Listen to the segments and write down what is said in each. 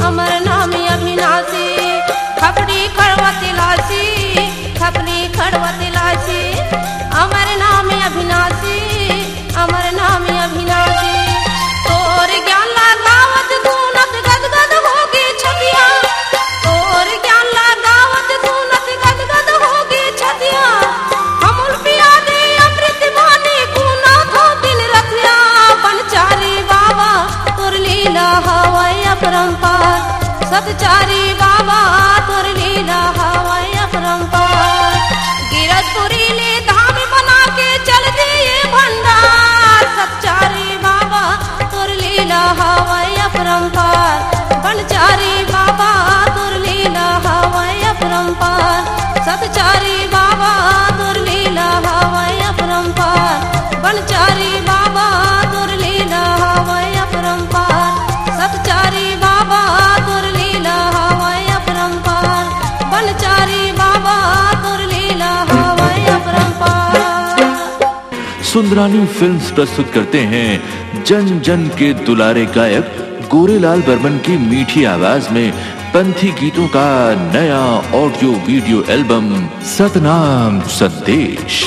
अमर नाम अविनाशी, खपड़ी खड़वती लाशी, खपड़ी खड़वती लाशी, अमर नाम अविनाशी, अमर नाम अविनाशी। तोर ज्ञान लगावत तू नत गदगद होगी छतिया, तोर ज्ञान लगावत तू नत गदगद होगी छतिया। अमूल पिया दे अमृत बानी गुना थो दिन रखिया, बनचारी बाबा तोर लीला हवय अपरंपार, सतचारी बाबा तोर लीला हवय अपरंपार। गिरधपुरी ले धाम बना के चल दिए भंडार, सतचारी बाबा तोर लीला हवय अपरंपार, बनचारी बाबा तोर लीला हवय अपरंपार, सतचारी बाबा तोर लीला हवय अपरंपार, बनचारी बाबा तोर लीला हवय अपरंपार, सतचारी बाबा तोर लीला हवय अपरंपार, बनचारी बाबा तोर लीला हवय अपरंपार। सुंदरानी फिल्म्स प्रस्तुत करते हैं जन जन के दुलारे गायक गोरेलाल बर्मन की मीठी आवाज में पंथी गीतों का नया ऑडियो वीडियो एल्बम सतनाम संदेश।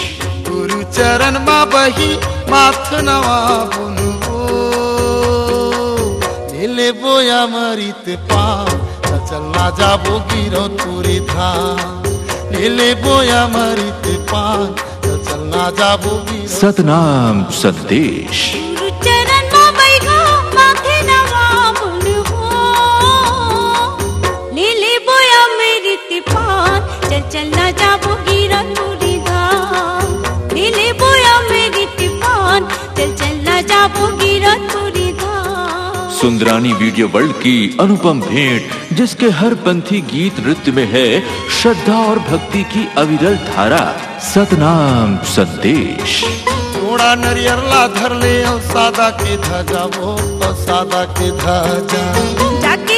गुरु चरण मा बही माथ नवा बुनु ले बोया मरित पा चलना जाबो गिरो तुरी धाम, ले बोया मरित पा चलना जाबो गिरो सतनाम संदेश। गुरु चरण मा बैठा माथे नवा बुनु हो, लीले बोया मेरी तिपान चल चलना जाबो गिरा तुरी धाम, लीले बोया मेरी तिपान चल चलना जाबो गिरा तुरी धाम। सुंदरानी वीडियो वर्ल्ड की अनुपम भेंट, जिसके हर पंथी गीत नृत्य में है श्रद्धा और भक्ति की अविरल धारा। सतनाम संदेश। थोड़ा नरियर ला धर ले और सादा के ध्वजा वो और सादा के ध्वजा जाके